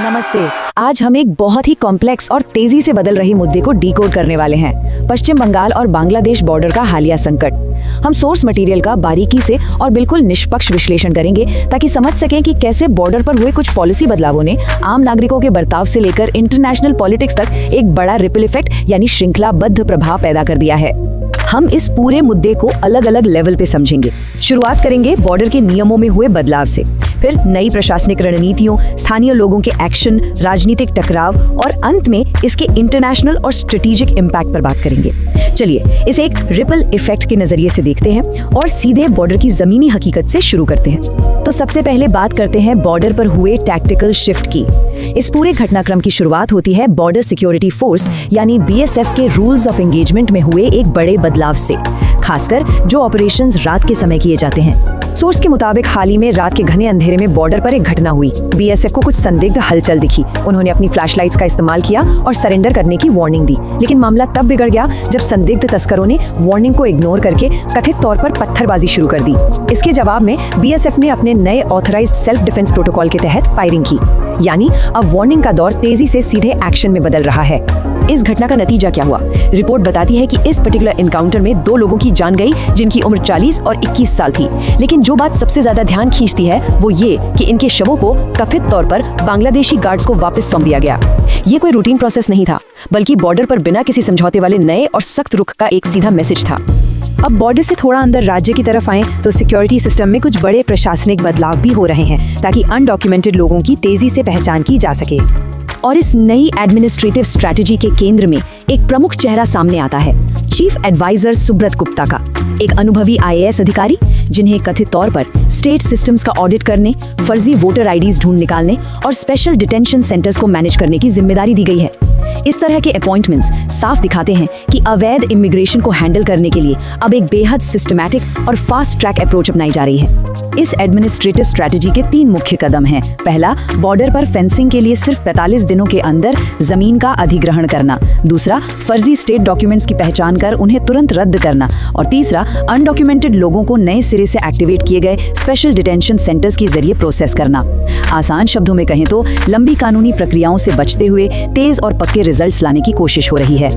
नमस्ते। आज हम एक बहुत ही कॉम्प्लेक्स और तेजी से बदल रहे मुद्दे को डिकोड करने वाले हैं, पश्चिम बंगाल और बांग्लादेश बॉर्डर का हालिया संकट। हम सोर्स मटेरियल का बारीकी से और बिल्कुल निष्पक्ष विश्लेषण करेंगे ताकि समझ सकें कि कैसे बॉर्डर पर हुए कुछ पॉलिसी बदलावों ने आम नागरिकों के बर्ताव से लेकर इंटरनेशनल पॉलिटिक्स तक एक बड़ा रिपल इफेक्ट यानी श्रृंखलाबद्ध प्रभाव पैदा कर दिया है। हम इस पूरे मुद्दे को अलग अलग लेवल पे समझेंगे। शुरुआत करेंगे बॉर्डर के नियमों में हुए बदलाव से, फिर नई प्रशासनिक रणनीतियों, स्थानीय लोगों के एक्शन, राजनीतिक टकराव और अंत में इसके इंटरनेशनल और स्ट्रेटेजिक इम्पैक्ट पर बात करेंगे। चलिए इसे एक रिपल इफेक्ट के नजरिए से देखते हैं और सीधे बॉर्डर की जमीनी हकीकत से शुरू करते हैं। तो सबसे पहले बात करते हैं बॉर्डर पर हुए टैक्टिकल शिफ्ट की। इस पूरे घटनाक्रम की शुरुआत होती है बॉर्डर सिक्योरिटी फोर्स यानी BSF के रूल्स ऑफ एंगेजमेंट में हुए एक बड़े बदलाव से, खासकर जो ऑपरेशंस रात के समय किए जाते हैं। सोर्स के मुताबिक हाल ही में रात के घने अंधेरे में बॉर्डर पर एक घटना हुई। BSF को कुछ संदिग्ध हलचल दिखी। उन्होंने अपनी फ्लैशलाइट्स का इस्तेमाल किया और सरेंडर करने की वार्निंग दी, लेकिन मामला तब बिगड़ गया जब संदिग्ध तस्करों ने वार्निंग को इग्नोर करके कथित तौर पर पत्थरबाजी शुरू कर दी। इसके जवाब में BSF ने अपने नए ऑथराइज्ड सेल्फ डिफेंस प्रोटोकॉल के तहत फायरिंग की, यानी अब वार्निंग का दौर तेजी से सीधे एक्शन में बदल रहा है। इस घटना का नतीजा क्या हुआ? रिपोर्ट बताती है कि इस पर्टिकुलर एनकाउंटर में 2 लोगों की जान गई जिनकी उम्र 40 और 21 साल थी। लेकिन जो बात सबसे ज्यादा ध्यान खींचती है वो ये कि इनके शवों को कथित तौर पर बांग्लादेशी गार्ड्स को वापस सौंप दिया गया। ये कोई रूटीन प्रोसेस नहीं था, बल्कि बॉर्डर पर बिना किसी समझौते वाले नए और सख्त रुख का एक सीधा मैसेज था। अब बॉर्डर से थोड़ा अंदर राज्य की तरफ आएं तो सिक्योरिटी सिस्टम में कुछ बड़े प्रशासनिक बदलाव भी हो रहे हैं ताकि अनडॉक्यूमेंटेड लोगों की तेजी से पहचान की जा सके। और इस नई एडमिनिस्ट्रेटिव स्ट्रेटजी के केंद्र में एक प्रमुख चेहरा सामने आता है, चीफ एडवाइजर सुब्रत गुप्ता का, एक अनुभवी IAS अधिकारी जिन्हें कथित तौर पर स्टेट सिस्टम्स का ऑडिट करने, फर्जी वोटर IDs ढूंढ निकालने और स्पेशल डिटेंशन सेंटर्स को मैनेज करने की जिम्मेदारी दी गई है। इस तरह के अपॉइंटमेंट्स साफ दिखाते हैं कि अवैध इमिग्रेशन को हैंडल करने के लिए अब एक बेहद सिस्टमैटिक और फास्ट ट्रैक अप्रोच अपनाई जा रही है। इस एडमिनिस्ट्रेटिव स्ट्रेटजी के 3 मुख्य कदम हैं। पहला, बॉर्डर पर फेंसिंग के लिए सिर्फ 45 दिनों के अंदर जमीन का अधिग्रहण करना। दूसरा, फर्जी स्टेट डॉक्यूमेंट्स की पहचान कर उन्हें तुरंत रद्द करना। और तीसरा, अनडॉक्यूमेंटेड लोगों को नए सिरे से एक्टिवेट किए गए स्पेशल डिटेंशन सेंटर्स के जरिए प्रोसेस करना। आसान शब्दों में कहें तो लंबी कानूनी प्रक्रियाओं से बचते हुए तेज और पक्के रिजल्ट्स लाने की कोशिश हो रही है।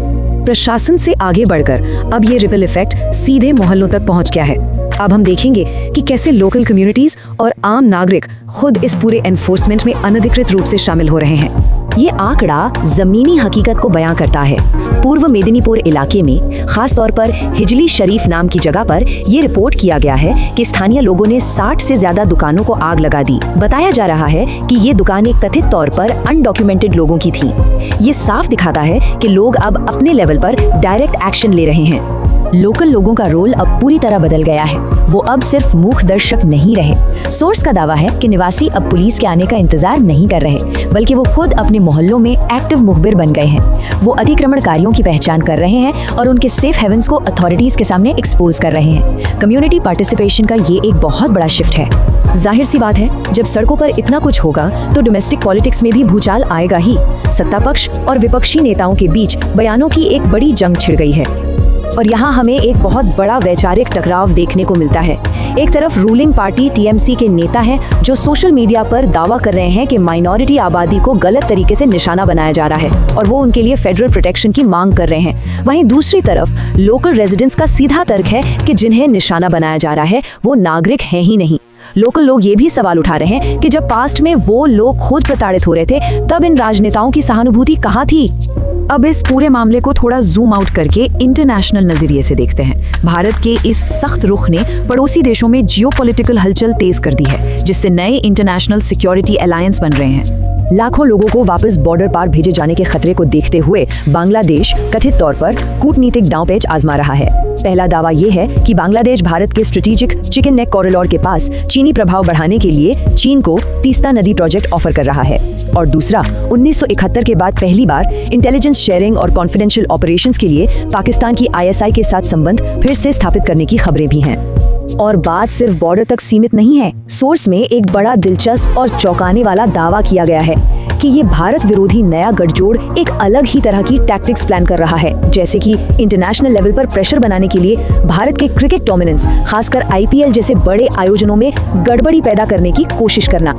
प्रशासन से आगे बढ़कर अब ये रिपल इफेक्ट सीधे मोहल्लों तक पहुंच गया है। अब हम देखेंगे कि कैसे लोकल कम्युनिटीज और आम नागरिक खुद इस पूरे एनफोर्समेंट में अनधिकृत रूप से शामिल हो रहे हैं। ये आंकड़ा जमीनी हकीकत को बयां करता है। पूर्व मेदिनीपुर इलाके में खास तौर पर हिजली शरीफ नाम की जगह पर ये रिपोर्ट किया गया है कि स्थानीय लोगों ने 60 से ज्यादा दुकानों को आग लगा दी। बताया जा रहा है कि ये दुकानें कथित तौर पर अनडॉक्यूमेंटेड लोगों की थी। ये साफ दिखाता है कि लोग अब अपने लेवल पर डायरेक्ट एक्शन ले रहे हैं। लोकल लोगों का रोल अब पूरी तरह बदल गया है। वो अब सिर्फ मूक दर्शक नहीं रहे। सोर्स का दावा है कि निवासी अब पुलिस के आने का इंतजार नहीं कर रहे, बल्कि वो खुद अपने मोहल्लों में एक्टिव मुखबिर बन गए हैं। वो अतिक्रमणकारियों की पहचान कर रहे हैं और उनके सेफ हेवंस को अथॉरिटीज के सामने एक्सपोज कर रहे हैं। कम्युनिटी पार्टिसिपेशन का ये एक बहुत बड़ा शिफ्ट है। जाहिर सी बात है, जब सड़कों पर इतना कुछ होगा तो डोमेस्टिक पॉलिटिक्स में भी भूचाल आएगा ही। सत्ता पक्ष और विपक्षी नेताओं के बीच बयानों की एक बड़ी जंग छिड़ गई है और यहाँ हमें एक बहुत बड़ा वैचारिक टकराव देखने को मिलता है। एक तरफ रूलिंग पार्टी TMC के नेता हैं जो सोशल मीडिया पर दावा कर रहे हैं कि माइनॉरिटी आबादी को गलत तरीके से निशाना बनाया जा रहा है और वो उनके लिए फेडरल प्रोटेक्शन की मांग कर रहे हैं। वहीं दूसरी तरफ लोकल रेजिडेंट्स का सीधा तर्क है कि जिन्हें निशाना बनाया जा रहा है वो नागरिक हैं ही नहीं। लोकल लोग ये भी सवाल उठा रहे हैं कि जब पास्ट में वो लोग खुद प्रताड़ित हो रहे थे तब इन राजनेताओं की सहानुभूति कहाँ थी। अब इस पूरे मामले को थोड़ा जूम आउट करके इंटरनेशनल नजरिए से देखते हैं। भारत के इस सख्त रुख ने पड़ोसी देशों में जियोपॉलिटिकल हलचल तेज कर दी है, जिससे नए इंटरनेशनल सिक्योरिटी अलायंस बन रहे हैं। लाखों लोगों को वापस बॉर्डर पार भेजे जाने के खतरे को देखते हुए बांग्लादेश कथित तौर पर कूटनीतिक दांवपेच आजमा रहा है। पहला दावा ये है कि बांग्लादेश भारत के स्ट्रेटेजिक चिकन नेक कॉरिडोर के पास चीनी प्रभाव बढ़ाने के लिए चीन को तीस्ता नदी प्रोजेक्ट ऑफर कर रहा है। और दूसरा, 1971 के बाद पहली बार इंटेलिजेंस शेयरिंग और कॉन्फिडेंशियल ऑपरेशंस के लिए पाकिस्तान की ISI के साथ संबंध फिर से स्थापित करने की खबरें भी हैं। और बात सिर्फ बॉर्डर तक सीमित नहीं है। सोर्स में एक बड़ा दिलचस्प और चौंकाने वाला दावा किया गया है कि ये भारत विरोधी नया गठजोड़ एक अलग ही तरह की टैक्टिक्स प्लान कर रहा है, जैसे कि इंटरनेशनल लेवल पर प्रेशर बनाने के लिए भारत के क्रिकेट डोमिनेंस, खासकर IPL जैसे बड़े आयोजनों में गड़बड़ी पैदा करने की कोशिश करना।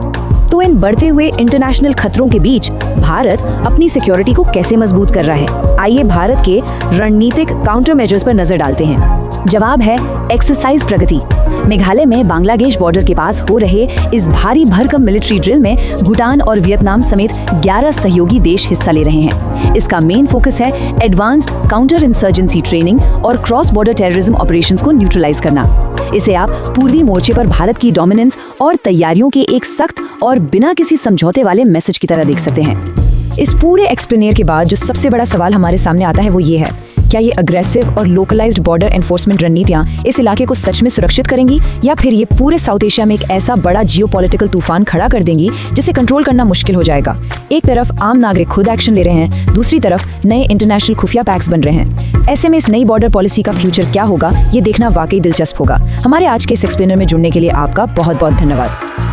तो इन बढ़ते हुए इंटरनेशनल खतरों के बीच भारत अपनी सिक्योरिटी को कैसे मजबूत कर रहा है? आइए भारत के रणनीतिक काउंटर मेजर्स पर नजर डालते हैं। जवाब है एक्सरसाइज प्रगति। मेघालय में बांग्लादेश बॉर्डर के पास हो रहे इस भारी भरकम मिलिट्री ड्रिल में भूटान और वियतनाम समेत 11 सहयोगी देश हिस्सा ले रहे हैं। इसका मेन फोकस है एडवांस्ड काउंटर इंसर्जेंसी ट्रेनिंग और क्रॉस बॉर्डर टेररिज्म ऑपरेशंस को न्यूट्रलाइज करना। इसे आप पूर्वी मोर्चे पर भारत की डोमिनेंस और तैयारियों के एक सख्त और बिना किसी समझौते वाले मैसेज की तरह देख सकते हैं। इस पूरे एक्सप्लेनेर के बाद जो सबसे बड़ा सवाल हमारे सामने आता है वो ये है, क्या ये अग्रेसिव और लोकलाइज्ड बॉर्डर एनफोर्समेंट रणनीतियां इस इलाके को सच में सुरक्षित करेंगी, या फिर ये पूरे साउथ एशिया में एक ऐसा बड़ा जियोपॉलिटिकल तूफान खड़ा कर देंगी जिसे कंट्रोल करना मुश्किल हो जाएगा? एक तरफ आम नागरिक खुद एक्शन ले रहे हैं, दूसरी तरफ नए इंटरनेशनल खुफिया पैक्स बन रहे हैं। ऐसे में इस नई बॉर्डर पॉलिसी का फ्यूचर क्या होगा, ये देखना वाकई दिलचस्प होगा। हमारे आज के इस एक्सप्लेनर में जुड़ने के लिए आपका बहुत बहुत धन्यवाद।